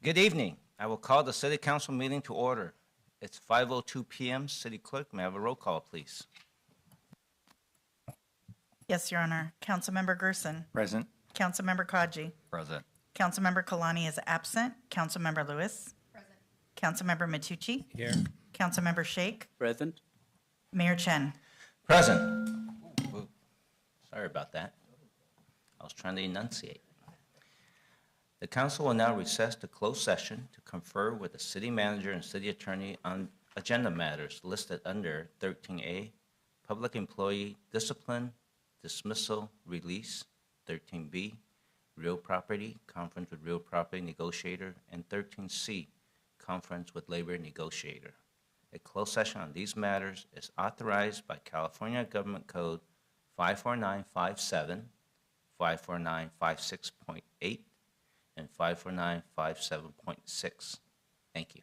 Good evening. I will call the City Council meeting to order. It's 5:02 p.m. City Clerk, may I have a roll call, please? Yes, Your Honor. Councilmember Gerson. Present. Councilmember Kaji. Present. Councilmember Kalani is absent. Councilmember Lewis. Present. Councilmember Matucci. Here. Councilmember Sheikh. Present. Mayor Chen. Present. Ooh, sorry about that. I was trying to enunciate. The council will now recess to closed session to confer with the city manager and city attorney on agenda matters listed under 13A, public employee discipline, dismissal, release, 13B, real property, conference with real property negotiator, and 13C, conference with labor negotiator. A closed session on these matters is authorized by California Government Code 54957, 54956.8, and 54957.6. Thank you.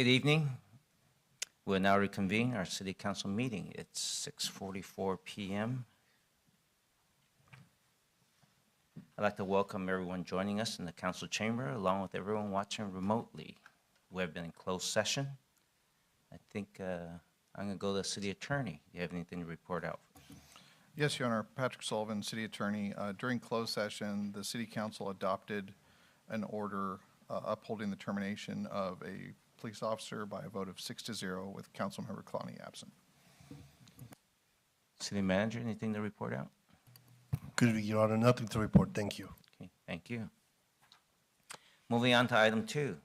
Good evening. We'll now reconvene our city council meeting. It's 6:44 p.m. I'd like to welcome everyone joining us in the council chamber, along with everyone watching remotely. We have been in closed session. I think I'm going to go to the city attorney. Do you have anything to report out? Yes, Your Honor. Patrick Sullivan, City Attorney. During closed session, the City Council adopted an order upholding the termination of a police officer by a vote of 6-0 with Councilmember Kalani absent. City manager, anything to report out? Good evening, Your Honor. Nothing to report. Thank you. Okay, thank you. Moving on to item 2. You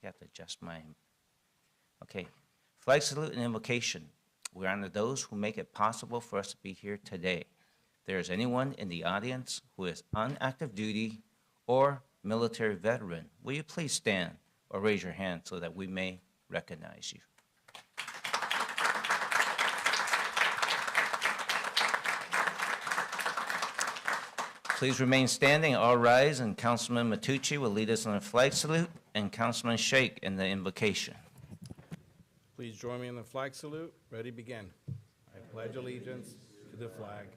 have to adjust my, okay. Flag salute and invocation. We honor those who make it possible for us to be here today. If there is anyone in the audience who is on active duty or military veteran, will you please stand or raise your hand so that we may recognize you? Please remain standing. All rise, and Councilman Matucci will lead us in a flag salute, and Councilman Sheikh in the invocation. Please join me in the flag salute. Ready, begin. I pledge allegiance to the flag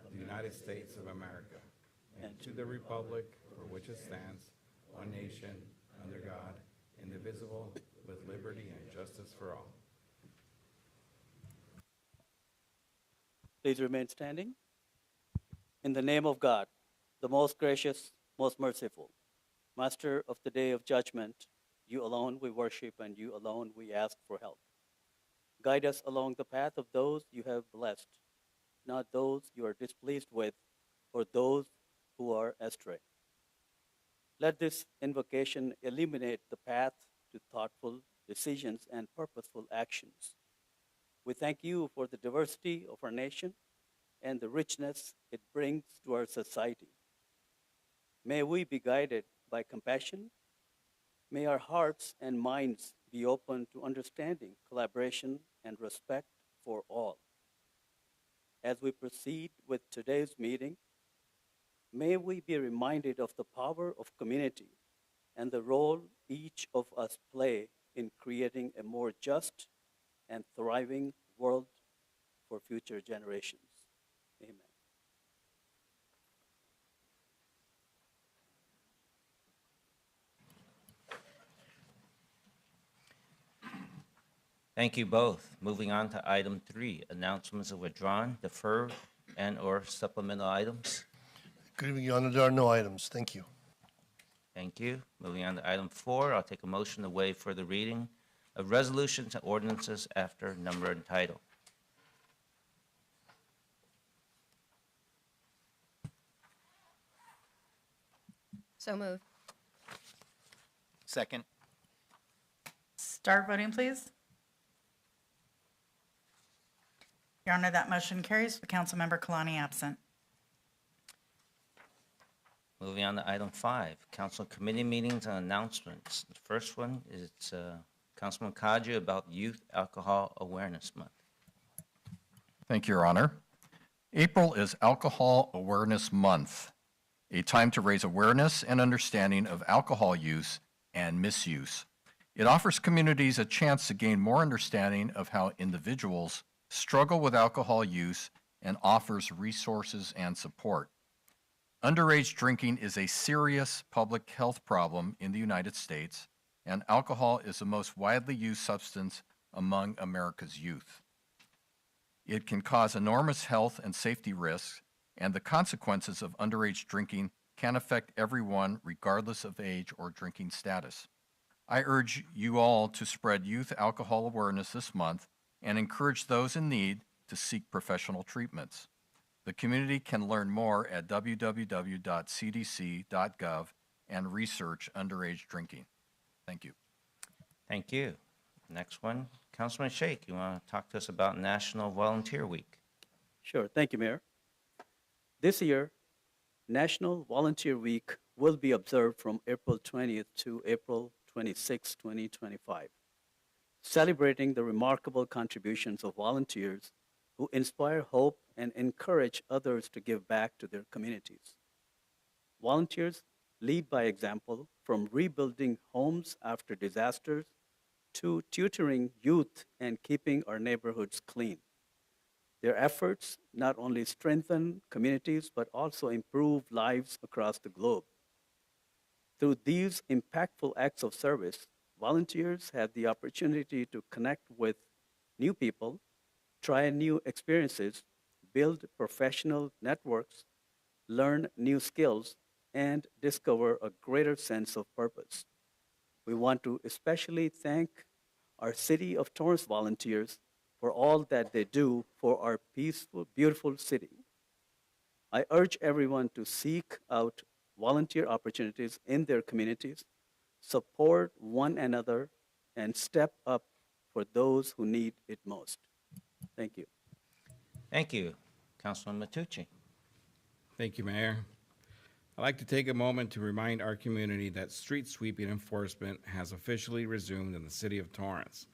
of the United States of America and to the republic for which it stands, one nation, under God, indivisible, with liberty and justice for all. Please remain standing. In the name of God, the most gracious, most merciful, Master of the day of judgment, you alone we worship and you alone we ask for help. Guide us along the path of those you have blessed, not those you are displeased with or those who are astray. Let this invocation illuminate the path to thoughtful decisions and purposeful actions. We thank you for the diversity of our nation and the richness it brings to our society. May we be guided by compassion. May our hearts and minds be open to understanding, collaboration, and respect for all. As we proceed with today's meeting, may we be reminded of the power of community and the role each of us play in creating a more just and thriving world for future generations. Amen. Thank you both. Moving on to item 3, announcements of withdrawn, deferred, and/or supplemental items. Good evening, Your Honor. There are no items. Thank you. Thank you. Moving on to item 4, I'll take a motion to waive further reading of resolutions and ordinances after number and title. So moved. Second. Start voting, please. Your Honor, that motion carries with Councilmember Kalani absent. Moving on to item 5, council committee meetings and announcements. The first one is Councilman Kaji about Youth Alcohol Awareness Month. Thank you, Your Honor. April is Alcohol Awareness Month, a time to raise awareness and understanding of alcohol use and misuse. It offers communities a chance to gain more understanding of how individuals struggle with alcohol use and offers resources and support. Underage drinking is a serious public health problem in the United States, and alcohol is the most widely used substance among America's youth. It can cause enormous health and safety risks, and the consequences of underage drinking can affect everyone regardless of age or drinking status. I urge you all to spread youth alcohol awareness this month and encourage those in need to seek professional treatments. The community can learn more at www.cdc.gov and research underage drinking. Thank you. Thank you. Next one, Councilman Sheikh, you want to talk to us about National Volunteer Week? Sure. Thank you, Mayor. This year, National Volunteer Week will be observed from April 20th to April 26, 2025, celebrating the remarkable contributions of volunteers who inspire hope and encourage others to give back to their communities. Volunteers lead by example from rebuilding homes after disasters to tutoring youth and keeping our neighborhoods clean. Their efforts not only strengthen communities but also improve lives across the globe. Through these impactful acts of service, volunteers have the opportunity to connect with new people, try new experiences, build professional networks, learn new skills, and discover a greater sense of purpose. We want to especially thank our City of Torrance volunteers for all that they do for our peaceful, beautiful city. I urge everyone to seek out volunteer opportunities in their communities, support one another, and step up for those who need it most. Thank you. Thank you. Councilman Matucci. Thank you, Mayor. I'd like to take a moment to remind our community that street sweeping enforcement has officially resumed in the city of Torrance.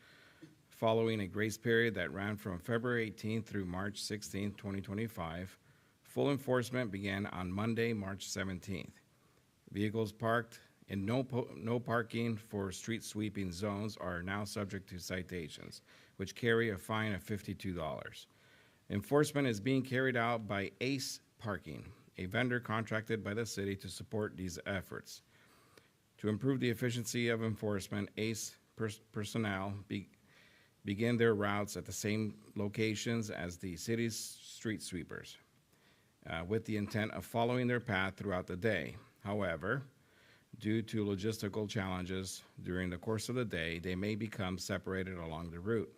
Following a grace period that ran from February 18th through March 16th, 2025, full enforcement began on Monday, March 17th. Vehicles parked in no parking for street sweeping zones are now subject to citations, which carry a fine of $52. Enforcement is being carried out by ACE Parking, a vendor contracted by the city to support these efforts. To improve the efficiency of enforcement, ACE personnel begin their routes at the same locations as the city's street sweepers, with the intent of following their path throughout the day. However, due to logistical challenges during the course of the day, they may become separated along the route.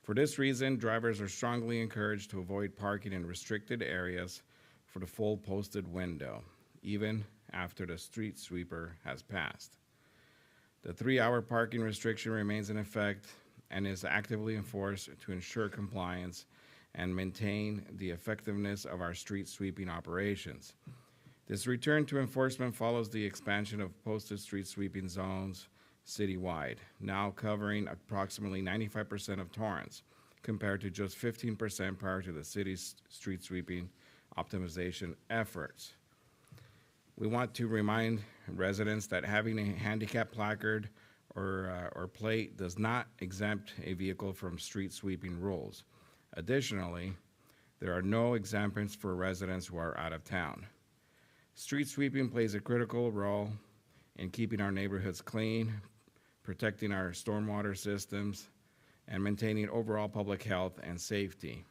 For this reason, drivers are strongly encouraged to avoid parking in restricted areas for the full posted window, even after the street sweeper has passed. The 3-hour parking restriction remains in effect and is actively enforced to ensure compliance and maintain the effectiveness of our street sweeping operations. This return to enforcement follows the expansion of posted street sweeping zones citywide, now covering approximately 95% of Torrance, compared to just 15% prior to the city's street sweeping optimization efforts. We want to remind residents that having a handicap placard or plate does not exempt a vehicle from street sweeping rules. Additionally, there are no exemptions for residents who are out of town. Street sweeping plays a critical role in keeping our neighborhoods clean, protecting our stormwater systems, and maintaining overall public health and safety.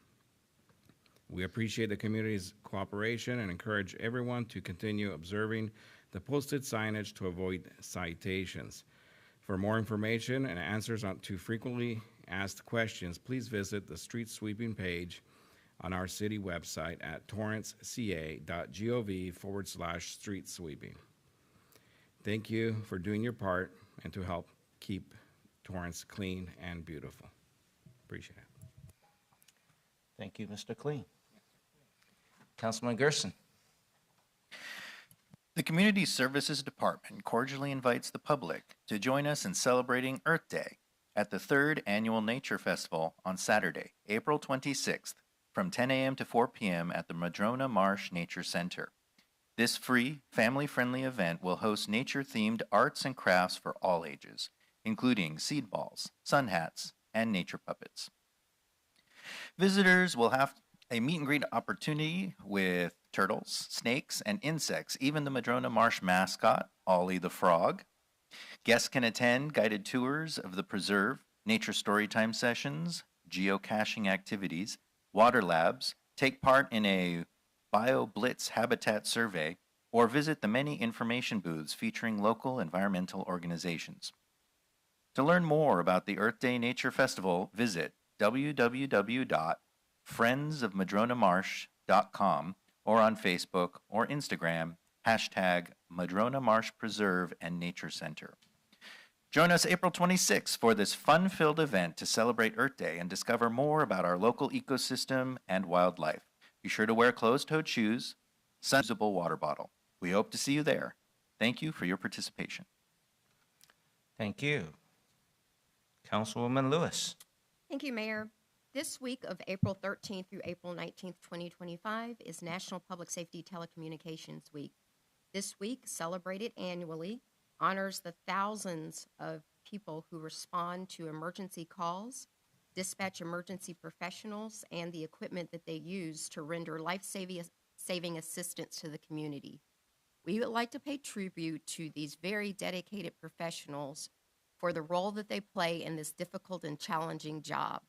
We appreciate the community's cooperation and encourage everyone to continue observing the posted signage to avoid citations. For more information and answers to frequently asked questions, please visit the street sweeping page on our city website at torranceca.gov/street sweeping. Thank you for doing your part and to help keep Torrance clean and beautiful. Appreciate it. Thank you, Mr. Clean. Councilman Gerson. The Community Services Department cordially invites the public to join us in celebrating Earth Day at the 3rd Annual Nature Festival on Saturday, April 26th, from 10 a.m. to 4 p.m. at the Madrona Marsh Nature Center. This free, family-friendly event will host nature-themed arts and crafts for all ages, including seed balls, sun hats, and nature puppets. Visitors will have a meet and greet opportunity with turtles, snakes, and insects, even the Madrona Marsh mascot, Ollie the Frog. Guests can attend guided tours of the preserve, nature storytime sessions, geocaching activities, water labs, take part in a BioBlitz habitat survey, or visit the many information booths featuring local environmental organizations. To learn more about the Earth Day Nature Festival, visit www.friendsofmadronamarsh.com or on Facebook or Instagram, #Madrona Marsh Preserve and Nature Center. Join us April 26th for this fun-filled event to celebrate Earth Day and discover more about our local ecosystem and wildlife. Be sure to wear closed-toed shoes, sun-usable water bottle. We hope to see you there. Thank you for your participation. Thank you. Councilwoman Lewis. Thank you, Mayor. This week of April 13th through April 19th, 2025 is National Public Safety Telecommunications Week. This week, celebrated annually, honors the thousands of people who respond to emergency calls, dispatch emergency professionals, and the equipment that they use to render life-saving assistance to the community. We would like to pay tribute to these very dedicated professionals for the role that they play in this difficult and challenging job.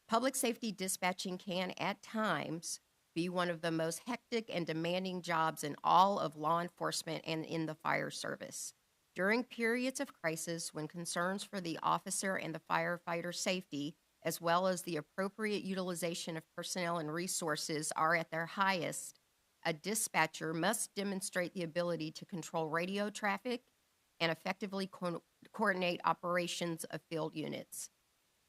Public safety dispatching can, at times, be one of the most hectic and demanding jobs in all of law enforcement and in the fire service. During periods of crisis, when concerns for the officer and the firefighter safety, as well as the appropriate utilization of personnel and resources, are at their highest, a dispatcher must demonstrate the ability to control radio traffic and effectively coordinate operations of field units.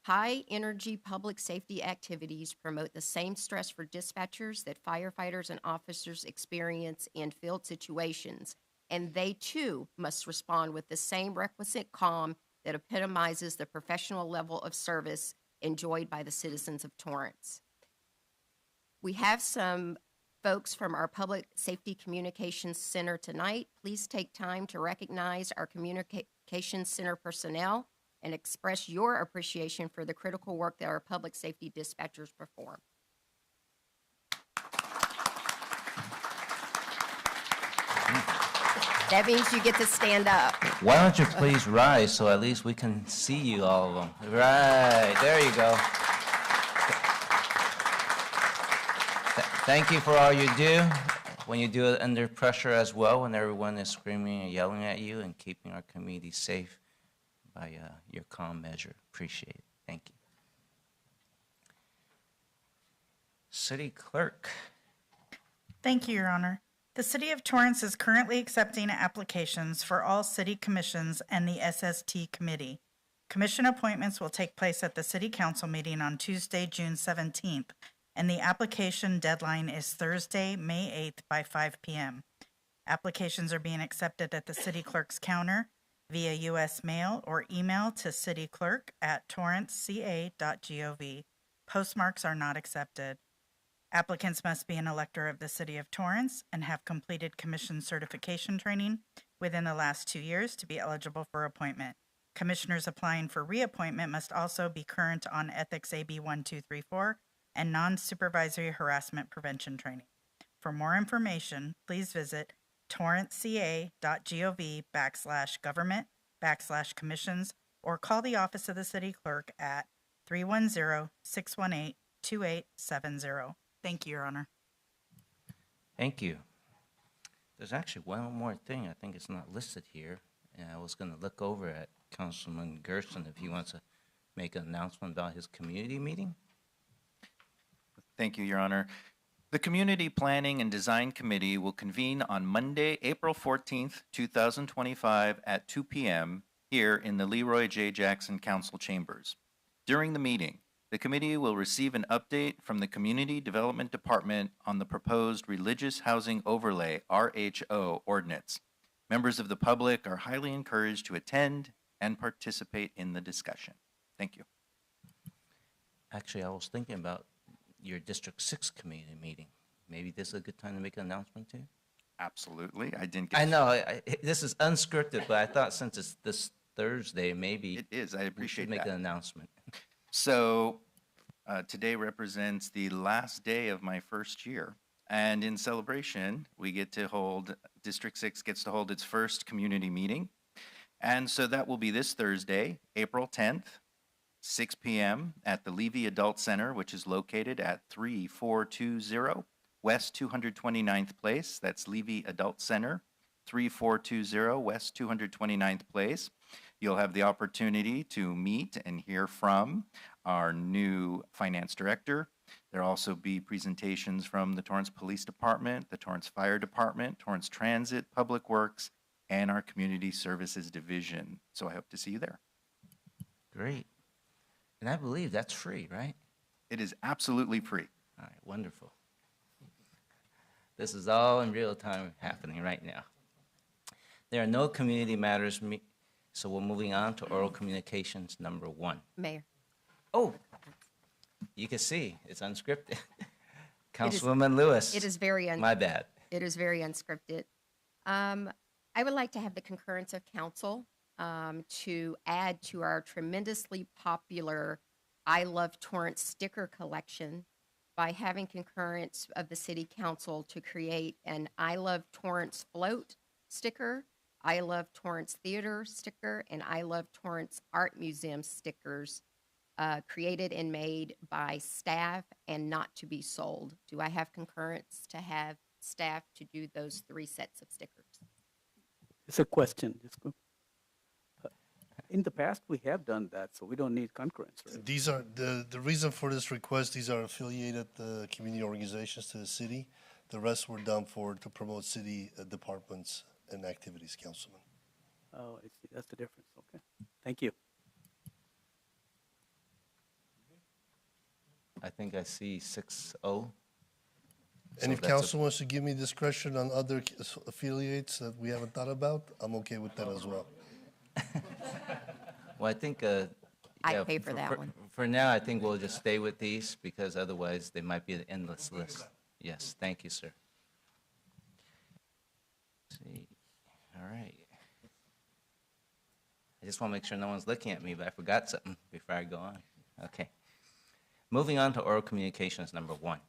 High-energy public safety activities promote the same stress for dispatchers that firefighters and officers experience in field situations, and they, too, must respond with the same requisite calm that epitomizes the professional level of service enjoyed by the citizens of Torrance. We have some folks from our Public Safety Communications Center tonight. Please take time to recognize our Communications Center personnel and express your appreciation for the critical work that our public safety dispatchers perform. That means you get to stand up. Why don't you please rise so at least we can see you, all of them? Right, there you go. Thank you for all you do. When you do it under pressure as well, when everyone is screaming and yelling at you and keeping our community safe by your calm measure. Appreciate it. Thank you. City Clerk. Thank you, Your Honor. The City of Torrance is currently accepting applications for all city commissions and the SST Committee. Commission appointments will take place at the City Council meeting on Tuesday, June 17th, and the application deadline is Thursday, May 8th by 5 p.m. Applications are being accepted at the City Clerk's counter via U.S. mail or email to cityclerk@torranceca.gov. Postmarks are not accepted. Applicants must be an elector of the City of Torrance and have completed commission certification training within the last 2 years to be eligible for appointment. Commissioners applying for reappointment must also be current on Ethics AB 1234 and non-supervisory harassment prevention training. For more information, please visit torranceca.gov/government/commissions or call the office of the city clerk at 310-618-2870. Thank you, Your Honor. Thank you. There's actually one more thing. I think it's not listed here. And I was going to look over at Councilman Gerson if he wants to make an announcement about his community meeting. Thank you, Your Honor. The Community Planning and Design Committee will convene on Monday, April 14th, 2025 at 2 p.m. here in the Leroy J. Jackson Council Chambers. During the meeting, the committee will receive an update from the Community Development Department on the proposed Religious Housing Overlay, RHO, ordinance. Members of the public are highly encouraged to attend and participate in the discussion. Thank you. Actually, I was thinking about your District 6 community meeting. Maybe this is a good time to make an announcement too? Absolutely. I didn't get I know, this is unscripted, but I thought since it's this Thursday, maybe It is. I we appreciate should make that. an announcement. So today represents the last day of my first year. And in celebration, we get to hold, District 6 gets to hold its first community meeting. And so that will be this Thursday, April 10th, 6 p.m. at the Levy Adult Center, which is located at 3420 West 229th Place. That's Levy Adult Center, 3420 West 229th Place. You'll have the opportunity to meet and hear from our new finance director. There'll also be presentations from the Torrance Police Department, the Torrance Fire Department, Torrance Transit, Public Works, and our Community Services Division. So I hope to see you there. Great. And I believe that's free, right? It is absolutely free. All right, wonderful. This is all in real time happening right now. There are no community matters, so we're moving on to oral communications number 1. Mayor. Oh, you can see, it's unscripted. Councilwoman Lewis. It is very My bad. It is very unscripted. I would like to have the concurrence of council to add to our tremendously popular I Love Torrance sticker collection by having concurrence of the city council to create an I Love Torrance float sticker, I Love Torrance theater sticker, and I Love Torrance art museum stickers created and made by staff and not to be sold. Do I have concurrence to have staff to do those 3 sets of stickers? It's a question. In the past, we have done that, so we don't need concurrence, right? These are, the reason for this request, these are affiliated community organizations to the city. The rest were done to promote city departments and activities, Councilman. Oh, I see. That's the difference. Okay. Thank you. I think I see 6-0. And if that's a- council wants to give me discretion on other affiliates that we haven't thought about, I'm okay with that as well. Well, I think, I'd yeah, pay for that one. For now, I think we'll just stay with these because otherwise they might be an endless list. Yes, thank you, sir. Let's see, all right. I just want to make sure no one's looking at me, but I forgot something before I go on. Okay. Moving on to oral communications number 1.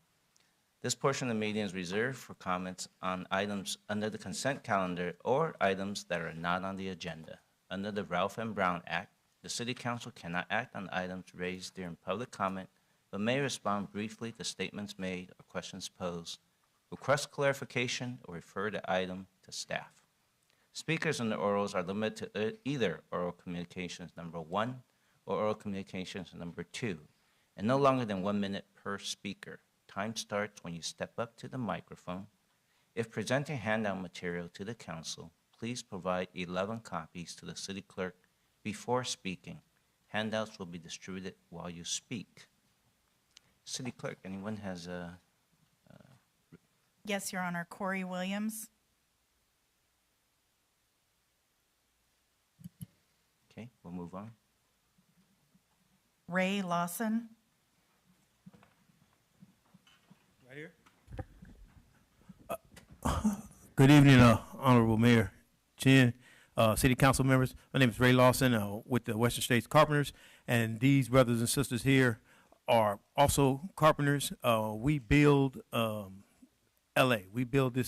This portion of the meeting is reserved for comments on items under the consent calendar or items that are not on the agenda. Under the Ralph M. Brown Act, the City Council cannot act on items raised during public comment, but may respond briefly to statements made or questions posed, request clarification, or refer the item to staff. Speakers in the orals are limited to either oral communications number 1 or oral communications number 2, and no longer than 1 minute per speaker. Time starts when you step up to the microphone. If presenting handout material to the council, please provide 11 copies to the city clerk before speaking. Handouts will be distributed while you speak. City clerk, anyone has a... Yes, Your Honor. Corey Williams. Okay, we'll move on. Ray Lawson. Right here. Good evening, Honorable Mayor Chin, City Council members. My name is Ray Lawson with the Western States Carpenters, and these brothers and sisters here are also carpenters. We build L.A. We build the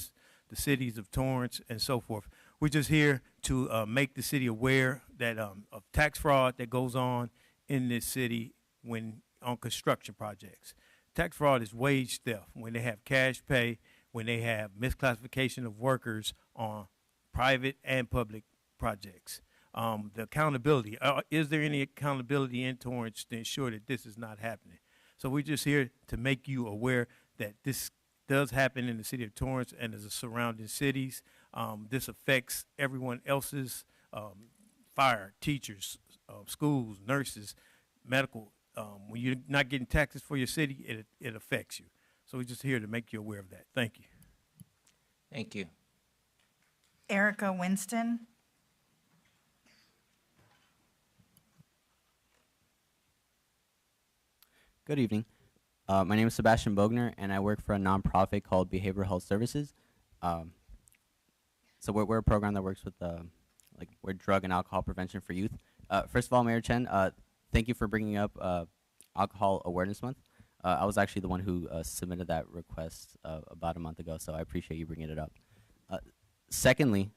cities of Torrance and so forth. We're just here to make the city aware that of tax fraud that goes on in this city when on construction projects. Tax fraud is wage theft when they have cash pay, when they have misclassification of workers on private and public projects. The accountability, is there any accountability in Torrance to ensure that this is not happening? So we're just here to make you aware that this does happen in the city of Torrance and the surrounding cities. This affects everyone else's, fire, teachers, schools, nurses, medical. When you're not getting taxes for your city, it affects you. So we're just here to make you aware of that. Thank you. Thank you. Erica Winston. Good evening. My name is Sebastian Bogner, and I work for a nonprofit called Behavioral Health Services. So we're a program that works with we're drug and alcohol prevention for youth. First of all, Mayor Chen, thank you for bringing up Alcohol Awareness Month. I was actually the one who submitted that request about a month ago, so I appreciate you bringing it up. Secondly,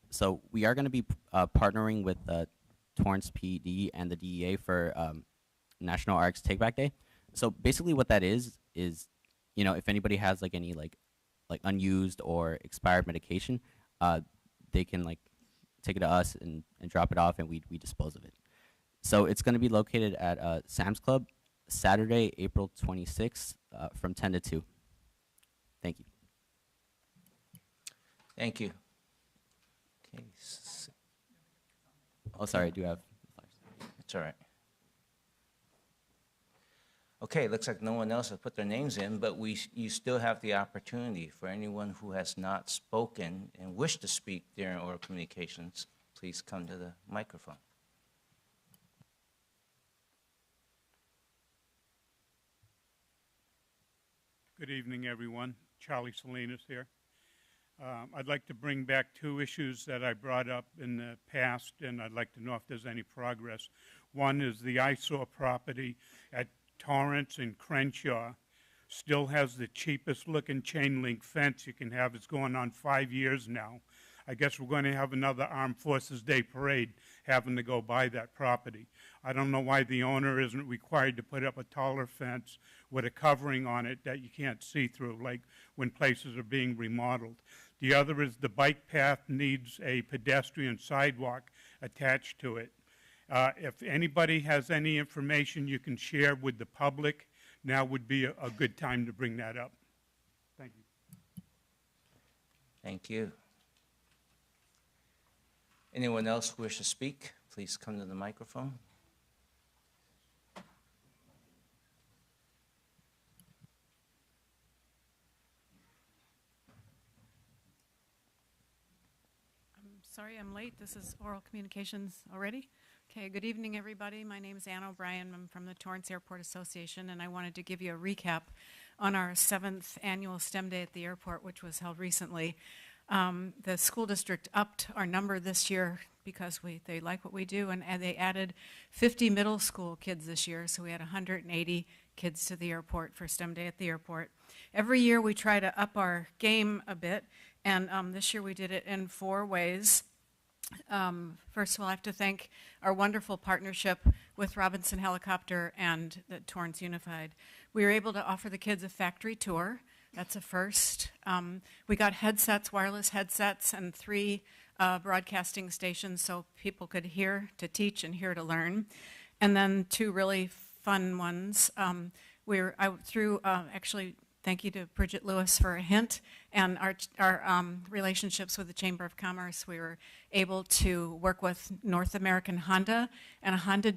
so we are going to be partnering with Torrance PD and the DEA for National RX Take Back Day. So basically what that is, you know, if anybody has like any like unused or expired medication, they can like take it to us and drop it off, and we dispose of it. So it's going to be located at Sam's Club, Saturday, April 26th, from 10 to 2. Thank you. Thank you. Okay. Oh, sorry, I do have flyers. It's all right. Okay, looks like no one else has put their names in, but you still have the opportunity for anyone who has not spoken and wish to speak during oral communications. Please come to the microphone. Good evening, everyone. Charlie Salinas here. I'd like to bring back two issues that I brought up in the past, and I'd like to know if there's any progress. One is the eyesore property at Torrance and Crenshaw. Still has the cheapest looking chain link fence you can have. It's going on 5 years now. I guess we're going to have another Armed Forces Day parade having to go by that property. I don't know why the owner isn't required to put up a taller fence with a covering on it that you can't see through, like when places are being remodeled. The other is the bike path needs a pedestrian sidewalk attached to it. If anybody has any information you can share with the public, now would be a good time to bring that up. Thank you. Thank you. Anyone else who wish to speak, please come to the microphone. Sorry I'm late. This is oral communications already. Okay, good evening, everybody. My name is Ann O'Brien. I'm from the Torrance Airport Association, and I wanted to give you a recap on our 7th annual STEM Day at the airport, which was held recently. The school district upped our number this year because they like what we do, and they added 50 middle school kids this year, so we had 180 kids to the airport for STEM Day at the airport. Every year we try to up our game a bit, and this year we did it in 4 ways. First of all, I have to thank our wonderful partnership with Robinson Helicopter and the Torrance Unified. We were able to offer the kids a factory tour. That's a first. We got headsets, wireless headsets, and 3 broadcasting stations so people could hear to teach and hear to learn. And then 2 really fun ones. Actually, thank you to Bridget Lewis for a hint, and our relationships with the Chamber of Commerce. We were able to work with North American Honda and a Honda.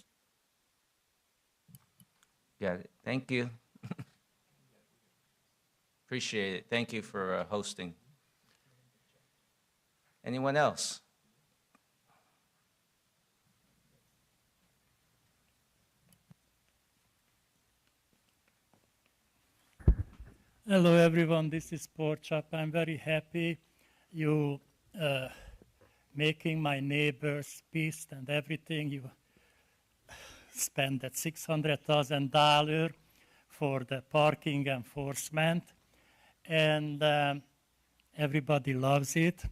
Got it. Thank you. Appreciate it. Thank you for hosting. Anyone else? Hello everyone, this is Porchap. I'm very happy you making my neighbors peace and everything. You spend that $600,000 for the parking enforcement, and everybody loves it.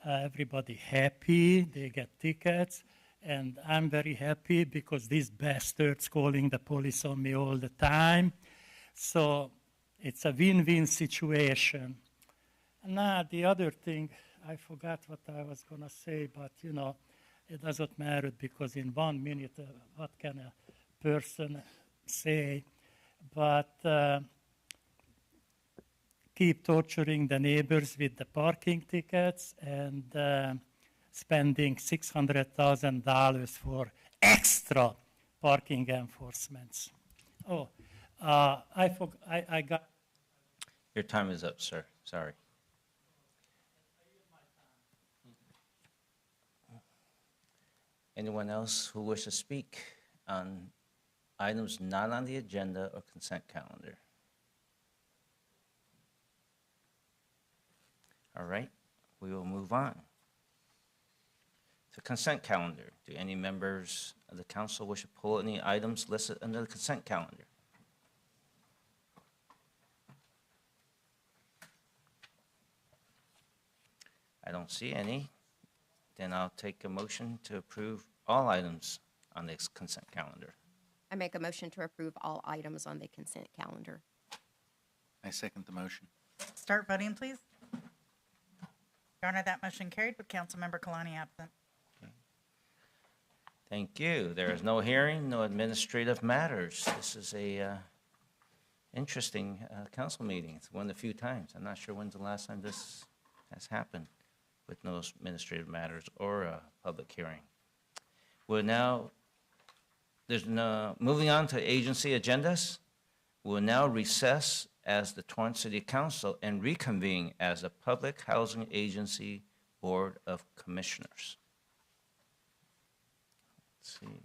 Everybody happy, they get tickets, and I'm very happy because these bastards calling the police on me all the time. So it's a win-win situation. Now, the other thing, I forgot what I was going to say, but, you know, it doesn't matter because in 1 minute, what can a person say? But keep torturing the neighbors with the parking tickets and spending $600,000 for extra parking enforcements. Oh, I got. Your time is up, sir. Sorry. Anyone else who wishes to speak on items not on the agenda or consent calendar? All right, we will move on. To consent calendar. Do any members of the council wish to pull any items listed under the consent calendar? I don't see any. Then I'll take a motion to approve all items on this consent calendar. I make a motion to approve all items on the consent calendar. I second the motion. Start voting, please. Your Honor, that motion carried with Councilmember Kalani absent. Okay. Thank you. There is no hearing, no administrative matters. This is a interesting council meeting. It's one of the few times. I'm not sure when's the last time this has happened with no administrative matters or a public hearing. We're now, moving on to agency agendas. We'll now recess as the Torrance City Council and reconvene as the Public Housing Agency Board of Commissioners. Let's see.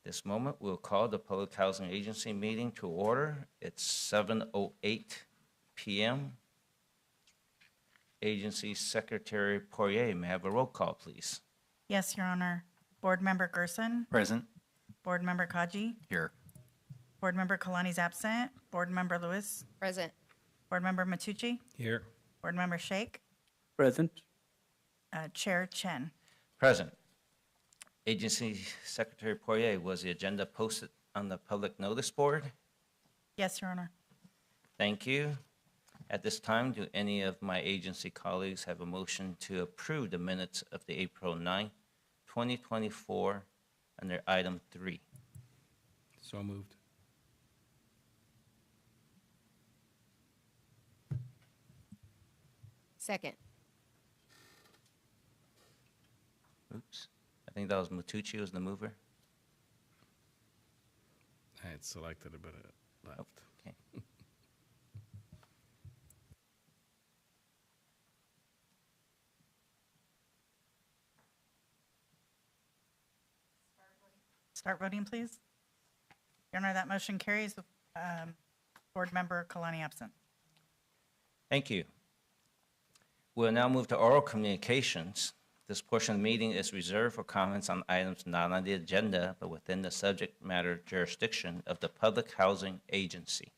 This moment, we'll call the Public Housing Agency meeting to order. It's 7:08 p.m. Agency Secretary Poirier. May I have a roll call, please? Yes, Your Honor. Board Member Gerson, Present. Board Member Kaji, Here. Board Member Kalani's absent, Board Member Lewis, Present. Board Member Matucci, Here. Board Member Sheikh, Present. Chair Chen. Present. Agency Secretary Poirier, was the agenda posted on the public notice board? Yes, Your Honor. Thank you. At this time, do any of my agency colleagues have a motion to approve the minutes of the April 9th, 2024 under item 3? So moved. Second. Oops. I think that was Matucci was the mover. I had selected it, but it left. Okay. Start voting, please. Your Honor, that motion carries with Board Member Kalani absent. Thank you. We'll now move to oral communications. This portion of the meeting is reserved for comments on items not on the agenda, but within the subject matter jurisdiction of the Public Housing Agency.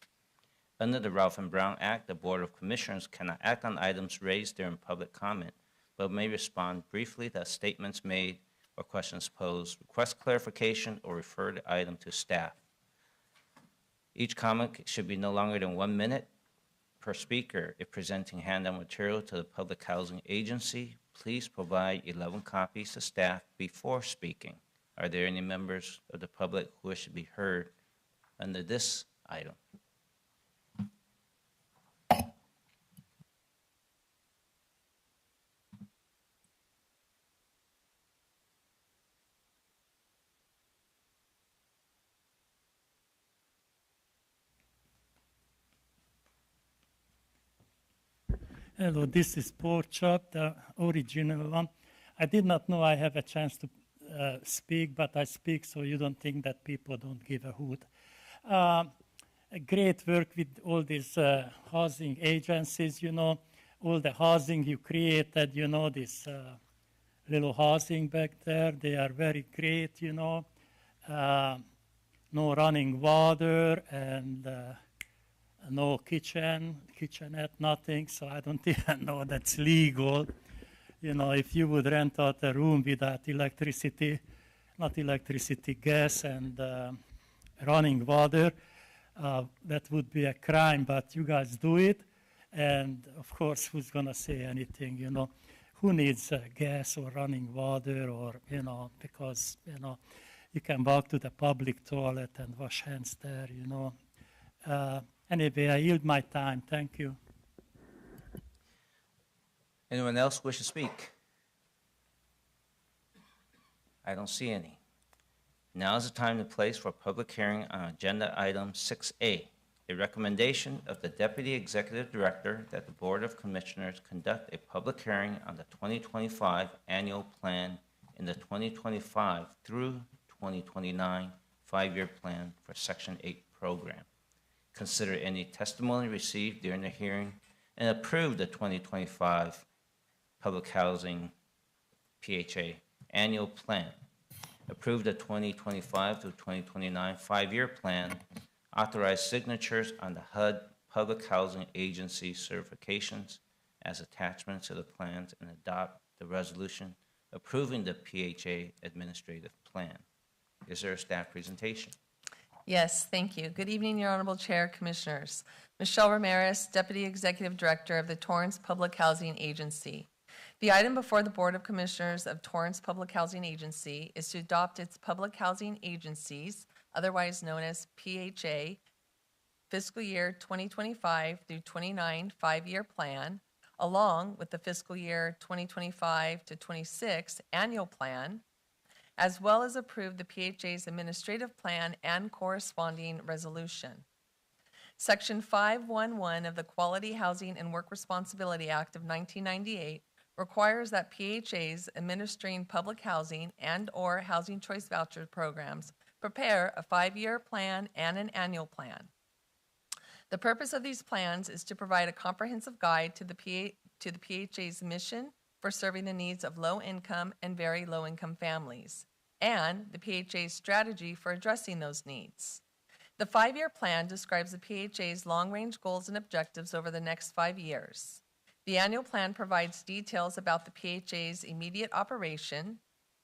Under the Ralph M. Brown Act, the Board of Commissioners cannot act on items raised during public comment, but may respond briefly to statements made or questions posed, request clarification, or refer the item to staff. Each comment should be no longer than 1 minute per speaker. If presenting handout material to the Public Housing Agency, please provide 11 copies to staff before speaking. Are there any members of the public who wish to be heard under this item? Hello, this is Pork Chop, the original one. I did not know I have a chance to speak, but I speak so you don't think that people don't give a hoot. A great work with all these housing agencies, you know, all the housing you created, you know, this little housing back there, they are very great, you know. No running water and no kitchenette, nothing, so I don't even know that's legal. You know, if you would rent out a room without electricity, not electricity, gas and running water, that would be a crime, but you guys do it. And of course, who's gonna say anything, you know? Who needs gas or running water or, you know, because, you know, you can walk to the public toilet and wash hands there, you know. Anyway, I yield my time. Thank you. Anyone else wish to speak? I don't see any. Now is the time and place for a public hearing on agenda item 6A, a recommendation of the Deputy Executive Director that the Board of Commissioners conduct a public hearing on the 2025 annual plan in the 2025 through 2029 5-year plan for Section 8 program. Consider any testimony received during the hearing and approve the 2025 Public Housing PHA annual plan. Approve the 2025 to 2029 5-year plan. Authorize signatures on the HUD Public Housing Agency certifications as attachments to the plans and adopt the resolution approving the PHA administrative plan. Is there a staff presentation? Yes, thank you. Good evening, Your Honorable Chair, Commissioners. Michelle Ramirez, Deputy Executive Director of the Torrance Public Housing Agency. The item before the Board of Commissioners of Torrance Public Housing Agency is to adopt its Public Housing Agencies, otherwise known as PHA, fiscal year 2025 through 29 5-year plan, along with the fiscal year 2025 to 26 annual plan, as well as approve the PHA's administrative plan and corresponding resolution. Section 511 of the Quality Housing and Work Responsibility Act of 1998 requires that PHAs administering public housing and/or housing choice voucher programs prepare a 5-year plan and an annual plan. The purpose of these plans is to provide a comprehensive guide to to the PHA's mission for serving the needs of low-income and very low-income families, and the PHA's strategy for addressing those needs. The 5-year plan describes the PHA's long-range goals and objectives over the next 5 years. The annual plan provides details about the PHA's immediate operation,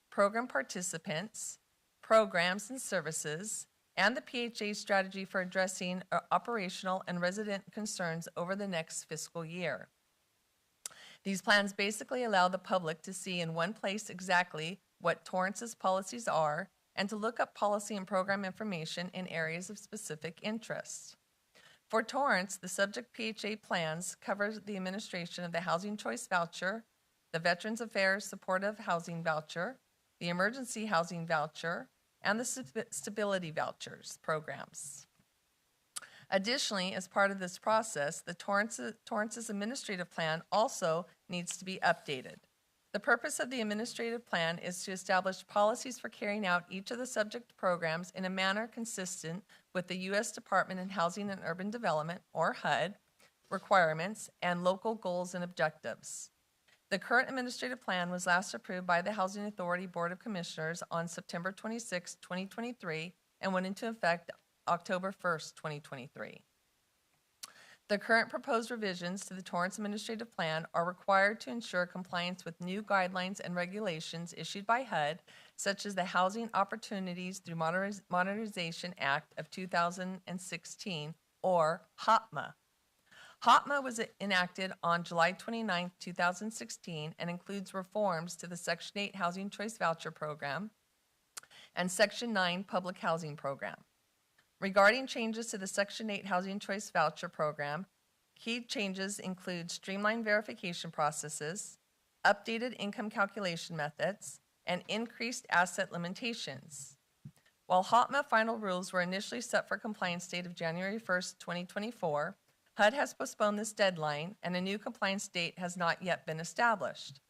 program participants, programs and services, and the PHA's strategy for addressing operational and resident concerns over the next fiscal year. These plans basically allow the public to see in one place exactly what Torrance's policies are and to look up policy and program information in areas of specific interest. For Torrance, the subject PHA plans cover the administration of the Housing Choice Voucher, the Veterans Affairs Supportive Housing Voucher, the Emergency Housing Voucher, and the Stability Vouchers programs. Additionally, as part of this process, the Torrance's administrative plan also needs to be updated. The purpose of the administrative plan is to establish policies for carrying out each of the subject programs in a manner consistent with the U.S. Department of Housing and Urban Development, or HUD, requirements and local goals and objectives. The current administrative plan was last approved by the Housing Authority Board of Commissioners on September 26, 2023, and went into effect October 1st, 2023. The current proposed revisions to the Torrance Administrative Plan are required to ensure compliance with new guidelines and regulations issued by HUD, such as the Housing Opportunities Through Modernization Act of 2016, or HOPMA. HOPMA was enacted on July 29, 2016, and includes reforms to the Section 8 Housing Choice Voucher Program and Section 9 Public Housing Program. Regarding changes to the Section 8 Housing Choice Voucher Program, key changes include streamlined verification processes, updated income calculation methods, and increased asset limitations. While HOPMA final rules were initially set for compliance date of January 1st, 2024, HUD has postponed this deadline, and a new compliance date has not yet been established.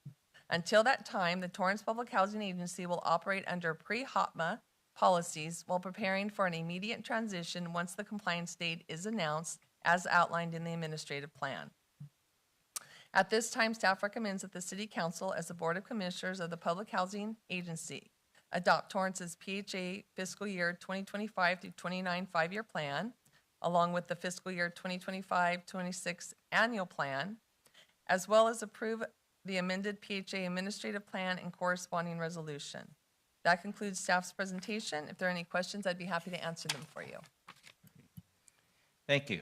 Until that time, the Torrance Public Housing Agency will operate under pre-HOPMA policies while preparing for an immediate transition once the compliance date is announced, as outlined in the administrative plan. At this time, staff recommends that the City Council, as the Board of Commissioners of the Public Housing Agency, adopt Torrance's PHA fiscal year 2025 through 29 5-year plan, along with the fiscal year 2025-26 annual plan, as well as approve the amended PHA administrative plan and corresponding resolution. That concludes staff's presentation. If there are any questions, I'd be happy to answer them for you. Thank you.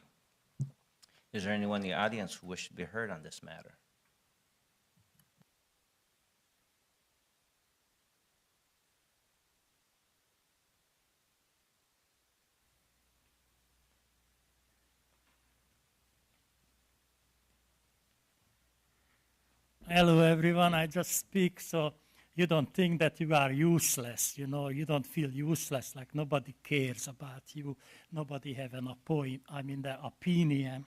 Is there anyone in the audience who wishes to be heard on this matter? Hello, everyone. I just speak so you don't think that you are useless. You know, you don't feel useless, like nobody cares about you. Nobody have an the opinion.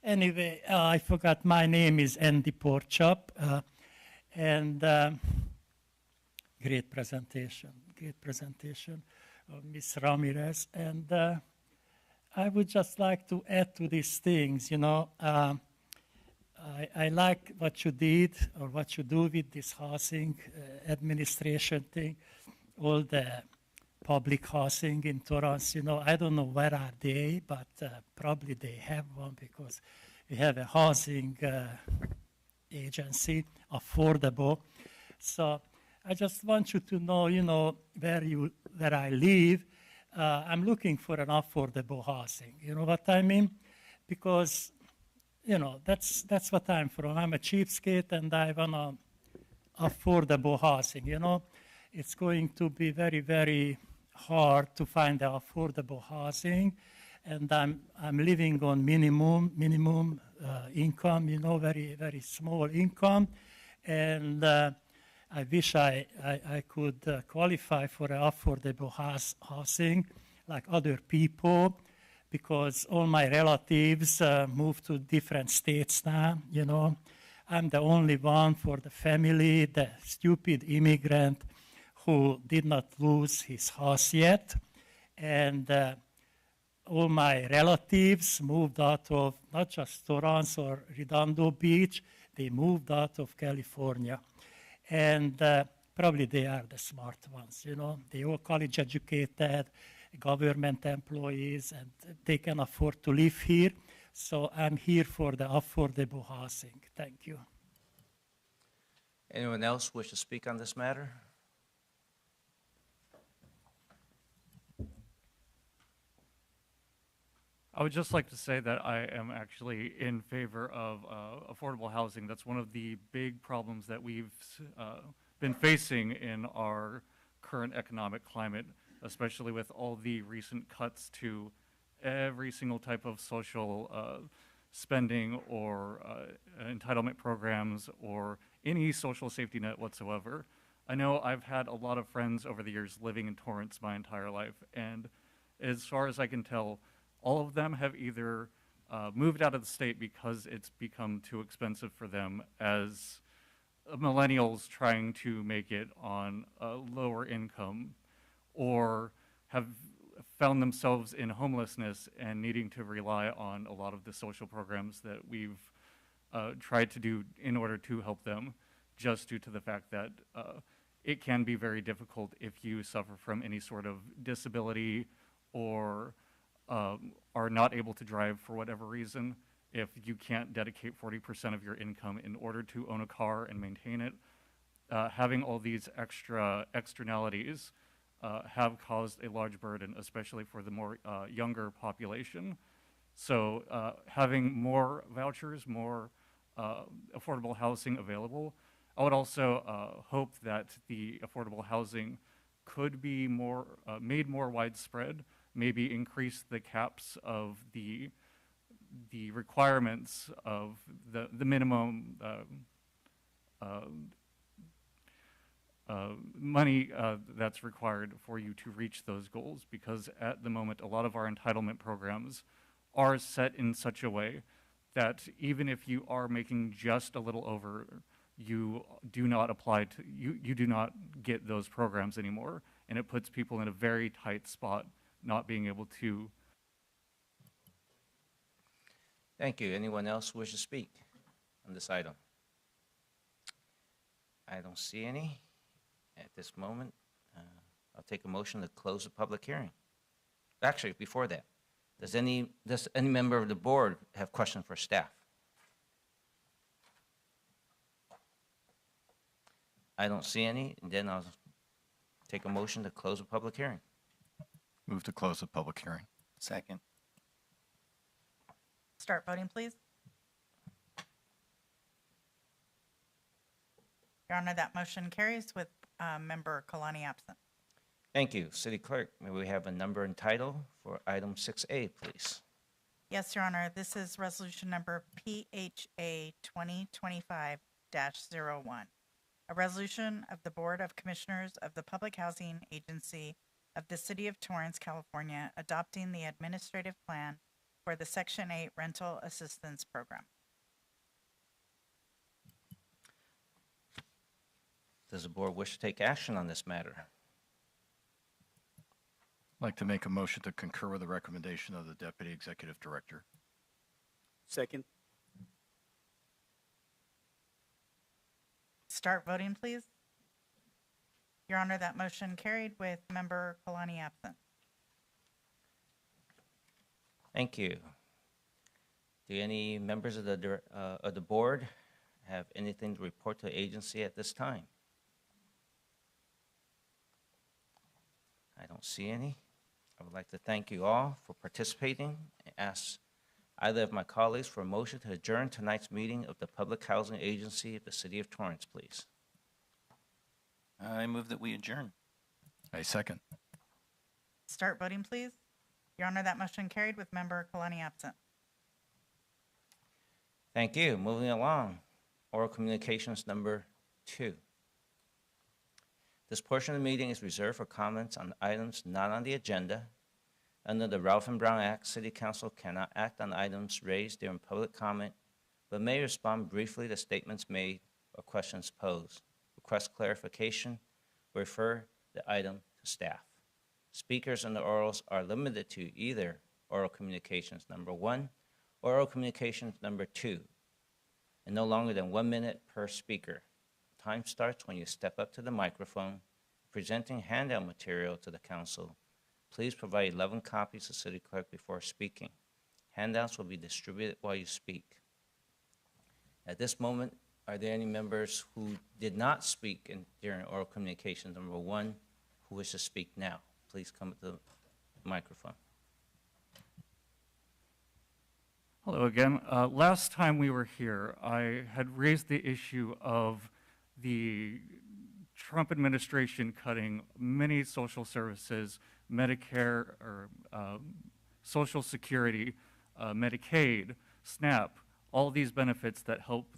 Anyway, I forgot my name is Andy Porchop, and great presentation of Ms. Ramirez. And I would just like to add to these things, you know. I like what you did or what you do with this housing administration thing, all the public housing in Torrance. You know, I don't know where are they, but probably they have one because we have a housing agency, affordable. So I just want you to know, you know, where I live, I'm looking for an affordable housing. You know what I mean? Because you know, that's what I'm from. I'm a cheapskate, and I want affordable housing, you know. It's going to be very, very hard to find affordable housing, and I'm living on minimum income, you know, very, very small income, and I wish I could qualify for affordable housing like other people, because all my relatives moved to different states now, you know. I'm the only one for the family, the stupid immigrant who did not lose his house yet. And all my relatives moved out of not just Torrance or Redondo Beach, They moved out of California, and probably they are the smart ones, you know. They all college educated, government employees, and they can afford to live here. So I'm here for the affordable housing. Thank you. Anyone else wish to speak on this matter? I would just like to say that I am actually in favor of affordable housing. That's one of the big problems that we've been facing in our current economic climate, especially with all the recent cuts to every single type of social spending or entitlement programs or any social safety net whatsoever. I know I've had a lot of friends over the years living in Torrance my entire life, and as far as I can tell, all of them have either moved out of the state because it's become too expensive for them as millennials trying to make it on a lower income, or have found themselves in homelessness and needing to rely on a lot of the social programs that we've tried to do in order to help them, just due to the fact that it can be very difficult if you suffer from any sort of disability or are not able to drive for whatever reason. If you can't dedicate 40% of your income in order to own a car and maintain it, having all these extra externalities have caused a large burden, especially for the more younger population. So having more vouchers, more affordable housing available, I would also hope that the affordable housing could be more made more widespread, maybe increase the caps of the requirements of the minimum money that's required for you to reach those goals, because at the moment a lot of our entitlement programs are set in such a way that even if you are making just a little over, you do not apply to, you do not get those programs anymore, and it puts people in a very tight spot not being able to. Thank you. Anyone else wish to speak on this item? I don't see any at this moment. I'll take a motion to close the public hearing. Actually, before that, does any member of the board have questions for staff? I don't see any, and then I'll take a motion to close the public hearing. Move to close the public hearing. Second. Start voting, please. Your Honor, that motion carries with Member Kalani absent. Thank you. City Clerk, may we have a number and title for item 6A, please? Yes, Your Honor, this is resolution number PHA 2025-01. A resolution of the Board of Commissioners of the Public Housing Agency of the City of Torrance, California, adopting the administrative plan for the Section 8 Rental Assistance Program. Does the board wish to take action on this matter? I'd like to make a motion to concur with the recommendation of the Deputy Executive Director. Second. Start voting, please. Your Honor, that motion carried with Member Kalani absent. Thank you. Do any members of the board have anything to report to the agency at this time? I don't see any. I would like to thank you all for participating and ask either of my colleagues for a motion to adjourn tonight's meeting of the Public Housing Agency of the City of Torrance, please. I move that we adjourn. I second. Start voting, please. Your Honor, that motion carried with Member Kalani absent. Thank you. Moving along, oral communications number 2. This portion of the meeting is reserved for comments on items not on the agenda. Under the Ralph and Brown Act, City Council cannot act on items raised during public comment, but may respond briefly to statements made or questions posed. Request clarification, refer the item to staff. Speakers on the orals are limited to either oral communications number 1 or oral communications number 2. and no longer than 1 minute per speaker. Time starts when you step up to the microphone. Presenting handout material to the council, please provide 11 copies to City Clerk before speaking. Handouts will be distributed while you speak. At this moment, are there any members who did not speak during oral communications number 1 who wish to speak now? Please come to the microphone. Hello again. Last time we were here, I had raised the issue of the Trump administration cutting many social services, Medicare or Social Security, Medicaid, SNAP, all these benefits that help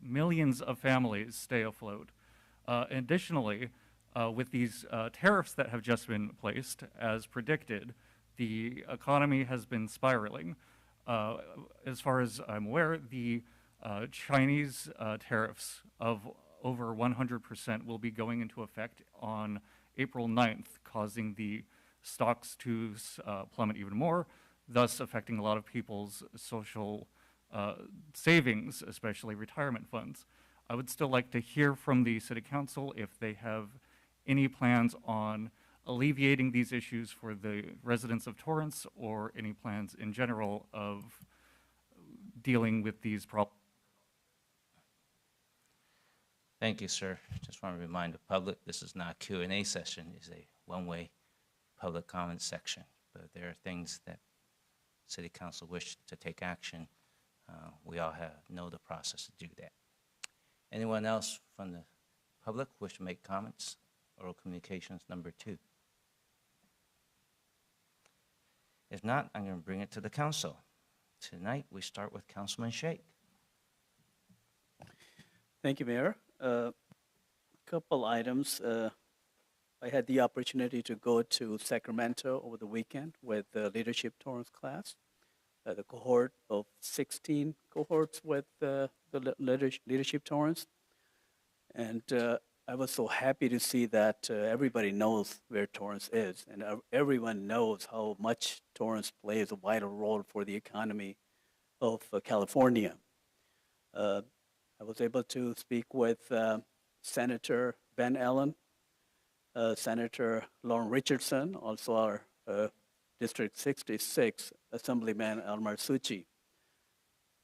millions of families stay afloat. Additionally, with these tariffs that have just been placed, as predicted, the economy has been spiraling. As far as I'm aware, the Chinese tariffs of over 100% will be going into effect on April 9th, causing the stocks to plummet even more, thus affecting a lot of people's social savings, especially retirement funds. I would still like to hear from the City Council if they have any plans on alleviating these issues for the residents of Torrance, or any plans in general of dealing with these problems. Thank you, sir. Just want to remind the public, this is not a Q&A session. It's a one-way public comment section. But if there are things that City Council wish to take action, we all know the process to do that. Anyone else from the public wish to make comments? Oral communications number 2. If not, I'm going to bring it to the council. Tonight, we start with Councilman Sheikh. Thank you, Mayor. A couple items. I had the opportunity to go to Sacramento over the weekend with the Leadership Torrance class, the cohort of 16 cohorts with the Leadership Torrance. And I was so happy to see that everybody knows where Torrance is, and everyone knows how much Torrance plays a vital role for the economy of California. I was able to speak with Senator Ben Allen, Senator Lauren Richardson, also our District 66 Assemblyman Elmer Suchi.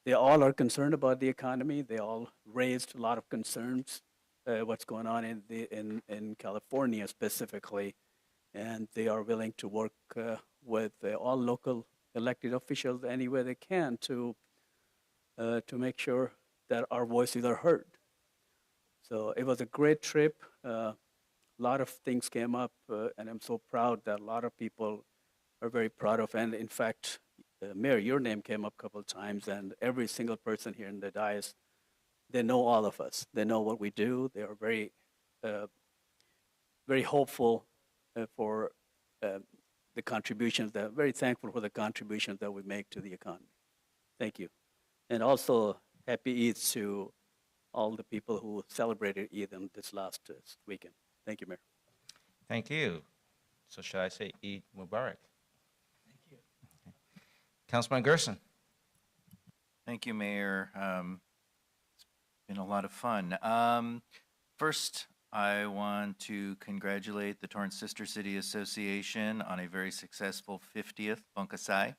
They all are concerned about the economy. They all raised a lot of concerns, what's going on in California specifically, and they are willing to work with all local elected officials any way they can to make sure that our voices are heard. So it was a great trip. A lot of things came up, and I'm so proud that a lot of people are very proud of. And in fact, Mayor, your name came up a couple of times, and every single person here in the dais, they know all of us. They know what we do. They are very, very hopeful for the contributions very thankful for the contributions that we make to the economy. Thank you. And also, happy Eid to all the people who celebrated Eid on this last weekend. Thank you, Mayor. Thank you. So should I say Eid Mubarak? Thank you. Okay. Councilman Gerson. Thank you, Mayor. It's been a lot of fun. First, I want to congratulate the Torrance Sister City Association on a very successful 50th Bunkasai.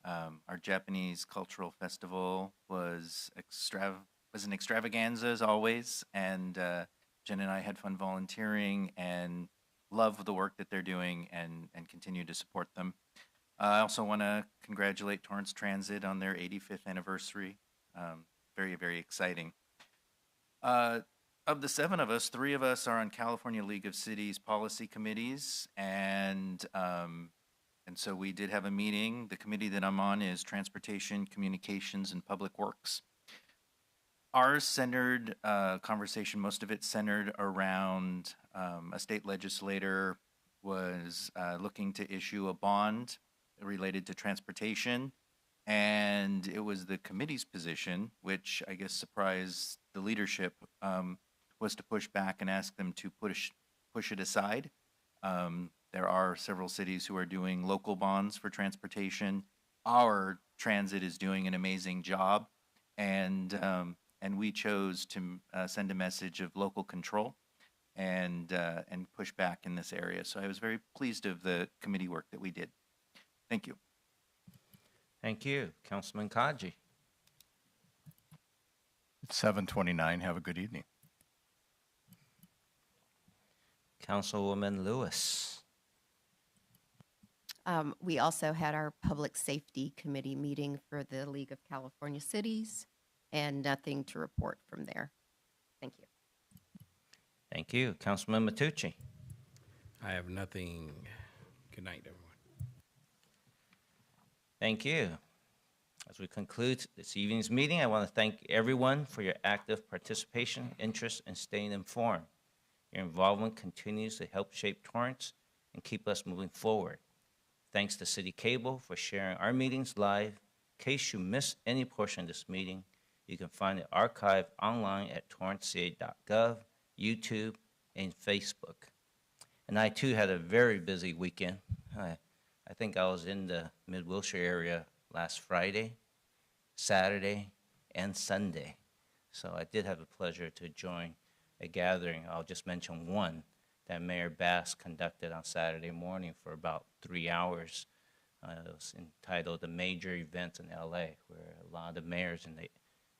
Our Japanese cultural festival was an extravaganza as always, and Jen and I had fun volunteering and love the work that they're doing and continue to support them. I also want to congratulate Torrance Transit on their 85th anniversary. Very, very exciting. Of the 7 of us, 3 of us are on California League of Cities policy committees, and so we did have a meeting. The committee that I'm on is Transportation, Communications, and Public Works. Our centered conversation, most of it centered around a state legislator was looking to issue a bond related to transportation, and it was the committee's position, which I guess surprised the leadership, was to push back and ask them to push it aside. There are several cities who are doing local bonds for transportation. Our transit is doing an amazing job, and and we chose to send a message of local control and push back in this area. So I was very pleased of the committee work that we did. Thank you. Thank you. Councilman Kaji. It's 7:29. Have a good evening. Councilwoman Lewis. We also had our Public Safety Committee meeting for the League of California Cities, and nothing to report from there. Thank you. Thank you. Councilman Matucci. I have nothing. Good night, everyone. Thank you. As we conclude this evening's meeting, I want to thank everyone for your active participation, interest, and staying informed. Your involvement continues to help shape Torrance and keep us moving forward. Thanks to City Cable for sharing our meetings live. In case you missed any portion of this meeting, you can find it archived online at torranceca.gov, YouTube, and Facebook. And I, too, had a very busy weekend. I think I was in the Mid-Wilshire area last Friday, Saturday, and Sunday. So I did have the pleasure to join a gathering. I'll just mention one that Mayor Bass conducted on Saturday morning for about 3 hours. It was entitled The Major Events in LA, where a lot of the mayors in the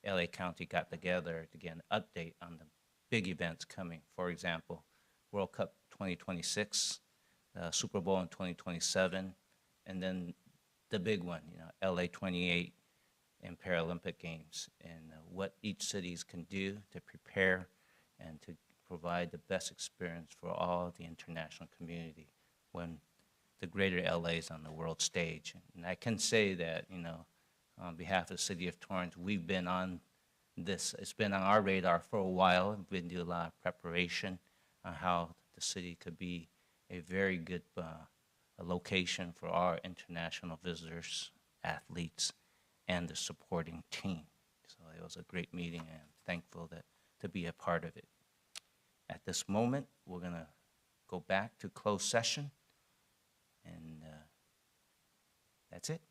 LA County got together to get an update on the big events coming. For example, World Cup 2026, Super Bowl in 2027, and then the big one, LA 28 and Paralympic Games, and what each cities can do to prepare and to provide the best experience for all the international community when the greater LA is on the world stage. And I can say that, on behalf of the city of Torrance, we've been on this. It's been on our radar for a while. We've been doing a lot of preparation on how the city could be a very good a location for our international visitors, athletes, and the supporting team. So it was a great meeting, and I'm thankful to be a part of it. At this moment, we're going to go back to closed session, and that's it.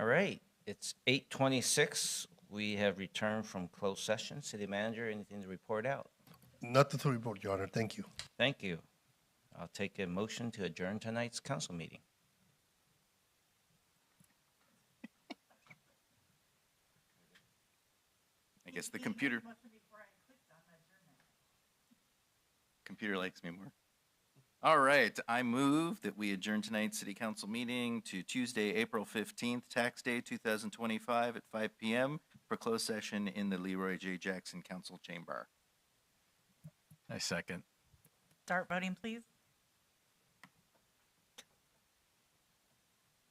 All right, it's 8:26. We have returned from closed session. City Manager, anything to report out? Nothing to report, Your Honor. Thank you. Thank you. I'll take a motion to adjourn tonight's council meeting. I guess the computer likes me more. All right, I move that we adjourn tonight's city council meeting to Tuesday, April 15th, tax day 2025 at 5 p.m. for closed session in the Leroy J. Jackson Council Chamber. I second. Start voting, please.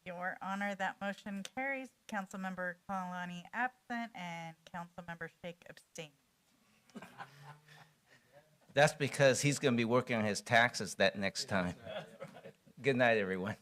Your Honor, that motion carries. Councilmember Kalani absent and Councilmember Shake abstain. That's because he's going to be working on his taxes that next time. Good night, everyone.